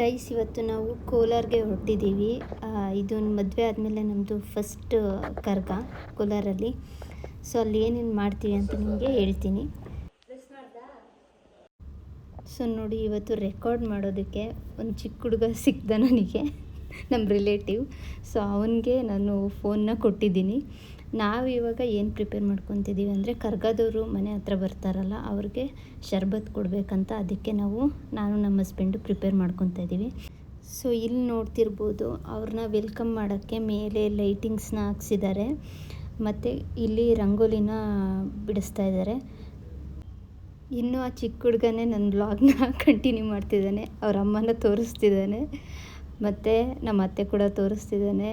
Guys, ಇವತ್ತು ನಾವು ಕೋಲಾರ್ಗೆ ಹೊರಟಿದ್ದೀವಿ. ಇದೊಂದು ಮದುವೆ ಆದಮೇಲೆ ನಮ್ಮದು ಫಸ್ಟ್ ಕರ್ಗ ಕೋಲಾರಲ್ಲಿ. ಸೊ ಅಲ್ಲಿ ಏನೇನು ಮಾಡ್ತೀವಿ ಅಂತ ನಿಮಗೆ ಹೇಳ್ತೀನಿ. ಸೊ ನೋಡಿ, ಇವತ್ತು ರೆಕಾರ್ಡ್ ಮಾಡೋದಕ್ಕೆ ಒಂದು ಚಿಕ್ಕ ಹುಡುಗ ಸಿಕ್ಕಿದ ನನಗೆ, ನಮ್ಮ ರಿಲೇಟಿವ್. ಸೊ ಅವನಿಗೆ ನಾನು ಫೋನ್ನ ಕೊಟ್ಟಿದ್ದೀನಿ. ನಾವು ಇವಾಗ ಏನು ಪ್ರಿಪೇರ್ ಮಾಡ್ಕೊತಿದ್ದೀವಿ ಅಂದರೆ, ಕರ್ಗದವರು ಮನೆ ಹತ್ರ ಬರ್ತಾರಲ್ಲ, ಅವ್ರಿಗೆ ಶರ್ಬತ್ ಕೊಡಬೇಕಂತ. ಅದಕ್ಕೆ ನಾನು ನಮ್ಮ ಹಸ್ಬೆಂಡು ಪ್ರಿಪೇರ್ ಮಾಡ್ಕೊತಾ ಇದ್ದೀವಿ. ಸೊ ಇಲ್ಲಿ ನೋಡ್ತಿರ್ಬೋದು, ಅವ್ರನ್ನ ವೆಲ್ಕಮ್ ಮಾಡೋಕ್ಕೆ ಮೇಲೆ ಲೈಟಿಂಗ್ಸ್ನ ಹಾಕ್ಸಿದ್ದಾರೆ. ಮತ್ತು ಇಲ್ಲಿ ರಂಗೋಲಿನ ಬಿಡಿಸ್ತಾ ಇದ್ದಾರೆ. ಇನ್ನೂ ಆ ಚಿಕ್ಕ ಹುಡುಗನೇ ನನ್ನ ವ್ಲಾಗ್ನ ಕಂಟಿನ್ಯೂ ಮಾಡ್ತಿದ್ದಾನೆ. ಅವ್ರ ಅಮ್ಮನ ತೋರಿಸ್ತಿದ್ದಾನೆ, ಮತ್ತು ನಮ್ಮ ಅತ್ತೆ ಕೂಡ ತೋರಿಸ್ತಿದ್ದಾನೆ.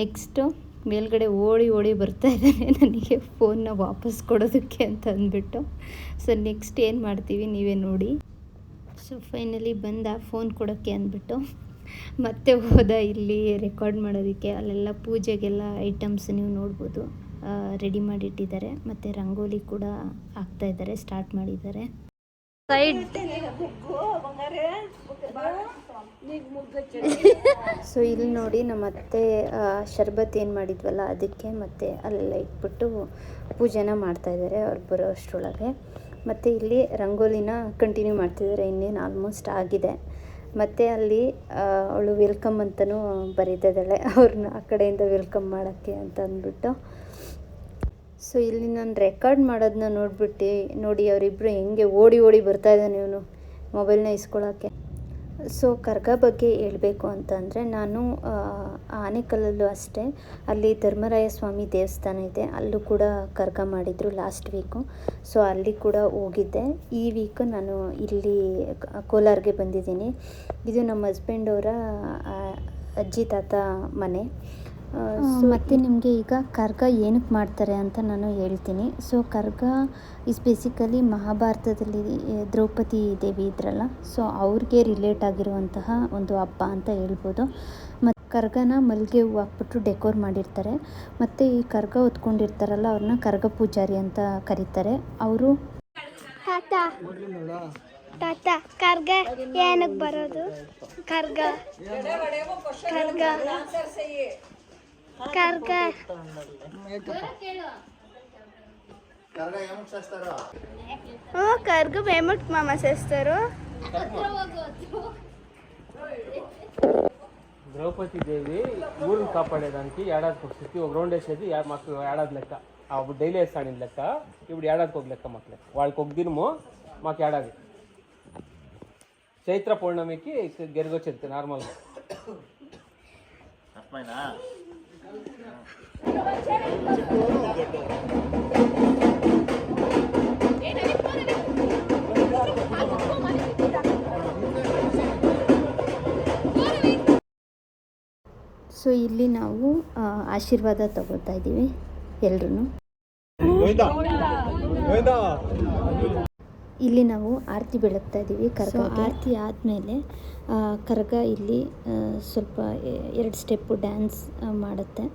ನೆಕ್ಸ್ಟು ಮೇಲ್ಗಡೆ ಓಡಿ ಬರ್ತಾ ಇದ್ದಾನೆ ನನಗೆ ಫೋನ್ನ ವಾಪಸ್ ಕೊಡೋದಕ್ಕೆ ಅಂತ ಅಂದ್ಬಿಟ್ಟು. ಸೊ ನೆಕ್ಸ್ಟ್ ಏನು ಮಾಡ್ತೀವಿ ನೀವೇ ನೋಡಿ. ಸೊ ಫೈನಲಿ ಬಂದ ಫೋನ್ ಕೊಡೋಕ್ಕೆ ಅಂದ್ಬಿಟ್ಟು ಮತ್ತೆ ಹೋದ ಇಲ್ಲಿ ರೆಕಾರ್ಡ್ ಮಾಡೋದಕ್ಕೆ. ಅಲ್ಲೆಲ್ಲ ಪೂಜೆಗೆಲ್ಲ ಐಟಮ್ಸ್ ನೀವು ನೋಡ್ಬೋದು ರೆಡಿ ಮಾಡಿಟ್ಟಿದ್ದಾರೆ. ಮತ್ತು ರಂಗೋಲಿ ಕೂಡ ಹಾಕ್ತಾಯಿದ್ದಾರೆ, ಸ್ಟಾರ್ಟ್ ಮಾಡಿದ್ದಾರೆ. ಸೊ ಇಲ್ಲಿ ನೋಡಿ, ನಮ್ಮ ಅತ್ತೆ ಶರ್ಬತ್ ಏನು ಮಾಡಿದ್ವಲ್ಲ ಅದಕ್ಕೆ ಮತ್ತು ಅಲ್ಲೆಲ್ಲ ಇಟ್ಬಿಟ್ಟು ಪೂಜೆನ ಮಾಡ್ತಾಯಿದ್ದಾರೆ ಅವ್ರು ಬರೋ ಅಷ್ಟರೊಳಗೆ. ಮತ್ತು ಇಲ್ಲಿ ರಂಗೋಲಿನ ಕಂಟಿನ್ಯೂ ಮಾಡ್ತಿದ್ದಾರೆ, ಇನ್ನೇನು ಆಲ್ಮೋಸ್ಟ್ ಆಗಿದೆ. ಮತ್ತು ಅಲ್ಲಿ ಅವಳು ವೆಲ್ಕಮ್ ಅಂತಲೂ ಬರೀತಿದ್ದಾಳೆ, ಅವ್ರನ್ನ ಆ ಕಡೆಯಿಂದ ವೆಲ್ಕಮ್ ಮಾಡೋಕ್ಕೆ ಅಂತ ಅಂದ್ಬಿಟ್ಟು. ಸೊ ಇಲ್ಲಿ ನಾನು ರೆಕಾರ್ಡ್ ಮಾಡೋದನ್ನ ನೋಡಿ ಅವರಿಬ್ಬರು ಹೆಂಗೆ ಓಡಿ ಬರ್ತಾ ಇದ್ದಾನೆ ಇವನು ಮೊಬೈಲ್ನ ಇಸ್ಕೊಳ್ಳೋಕ್ಕೆ. ಸೊ ಕರ್ಗ ಬಗ್ಗೆ ಹೇಳಬೇಕು ಅಂತಂದರೆ, ನಾನು ಆನೆಕಲ್ಲಲ್ಲೂ ಅಷ್ಟೇ, ಅಲ್ಲಿ ಧರ್ಮರಾಯ ಸ್ವಾಮಿ ದೇವಸ್ಥಾನ ಇದೆ, ಅಲ್ಲೂ ಕೂಡ ಕರ್ಗ ಮಾಡಿದರು ಲಾಸ್ಟ್ ವೀಕು. ಸೊ ಅಲ್ಲಿ ಕೂಡ ಹೋಗಿದ್ದೆ. ಈ ವೀಕ್ ನಾನು ಇಲ್ಲಿ ಕೋಲಾರ್ಗೆ ಬಂದಿದ್ದೀನಿ. ಇದು ನಮ್ಮ ಹಸ್ಬೆಂಡವರ ಅಜ್ಜಿ ತಾತ ಮನೆ. ಮತ್ತು ನಿಮಗೆ ಈಗ ಕರ್ಗ ಏನಕ್ಕೆ ಮಾಡ್ತಾರೆ ಅಂತ ನಾನು ಹೇಳ್ತೀನಿ. ಸೊ ಕರ್ಗ ಇಸ್ ಬೇಸಿಕಲಿ ಮಹಾಭಾರತದಲ್ಲಿ ದ್ರೌಪದಿ ದೇವಿ ಇದ್ರಲ್ಲ, ಸೊ ಅವ್ರಿಗೆ ರಿಲೇಟ್ ಆಗಿರುವಂತಹ ಒಂದು ಹಬ್ಬ ಅಂತ ಹೇಳ್ಬೋದು. ಮತ್ತು ಕರ್ಗನ ಮಲ್ಲಿಗೆ ಹೂವು ಹಾಕ್ಬಿಟ್ಟು ಡೆಕೋರ್ ಮಾಡಿರ್ತಾರೆ. ಮತ್ತು ಈ ಕರ್ಗ ಹೊತ್ಕೊಂಡಿರ್ತಾರಲ್ಲ, ಅವ್ರನ್ನ ಕರ್ಗ ಪೂಜಾರಿ ಅಂತ ಕರೀತಾರೆ. ಅವರು ತಾತ ಕರ್ಗ ಏನಕ್ಕೆ ಬರೋದು? ಕರ್ಗ కర్గ ఏమిటి మామ చేస్తారు? ద్రౌపది దేవి ఊరిని కాపాడేదానికి ఏడాదికి ఒకసారి ఒక రౌండ్ వేసేది మాకు ఏడాది లెక్క. అప్పుడు డైలీ వేస్తాను లెక్క, ఇప్పుడు ఏడాదికి ఒక లెక్క మాకు లెక్క. వాళ్ళకి ఒక దినము, మాకు ఏడాది. చైత్ర పౌర్ణమికి గెరిగొచ్చేది నార్మల్గా. ಸೊ ಇಲ್ಲಿ ನಾವು ಆಶೀರ್ವಾದ ತಗೋತಾ ಇದ್ದೀವಿ ಎಲ್ರೂ. ಇಲ್ಲಿ ನಾವು ಆರತಿ ಬೆಳಗ್ತಾ ಇದ್ದೀವಿ ಕರ್ಗ. ಆರತಿ ಆದಮೇಲೆ ಕರ್ಗ ಇಲ್ಲಿ ಸ್ವಲ್ಪ 2 ಸ್ಟೆಪ್ಪು ಡ್ಯಾನ್ಸ್ ಮಾಡುತ್ತೆ.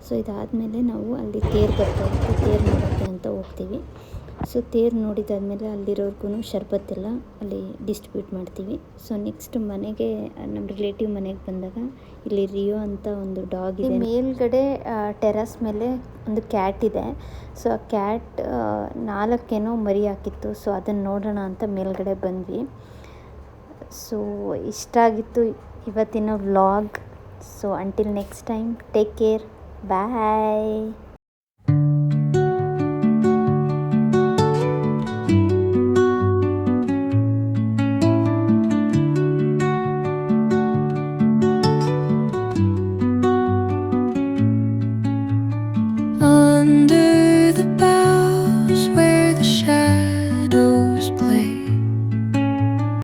ಸೊ ಇದಾದಮೇಲೆ ನಾವು ಅಲ್ಲಿ ತೇರು ಬರ್ತಾ ಇರುತ್ತೆ, ತೇರು ನೋಡೋಕ್ಕೆ ಅಂತ ಹೋಗ್ತೀವಿ. ಸೊ ತೇರು ನೋಡಿದಾದ್ಮೇಲೆ ಅಲ್ಲಿರೋರ್ಗು ಶರ್ಬತ್ತೆಲ್ಲ ಅಲ್ಲಿ ಡಿಸ್ಟ್ರಿಬ್ಯೂಟ್ ಮಾಡ್ತೀವಿ. ಸೊ ನೆಕ್ಸ್ಟ್ ಮನೆಗೆ, ನಮ್ಮ ರಿಲೇಟಿವ್ ಮನೆಗೆ ಬಂದಾಗ ಇಲ್ಲಿ ರಿಯೋ ಅಂತ ಒಂದು ಡಾಗ್ ಇದೆ. ಮೇಲ್ಗಡೆ ಟೆರಸ್ ಮೇಲೆ ಒಂದು ಕ್ಯಾಟ್ ಇದೆ. ಸೊ ಆ ಕ್ಯಾಟ್ 4 ಮರಿ ಹಾಕಿತ್ತು. ಸೊ ಅದನ್ನು ನೋಡೋಣ ಅಂತ ಮೇಲ್ಗಡೆ ಬಂದ್ವಿ. ಸೊ ಇಷ್ಟ ಆಗಿತ್ತು ಇವತ್ತಿನ vlog. So until next time, take care, ಬಾಯ್.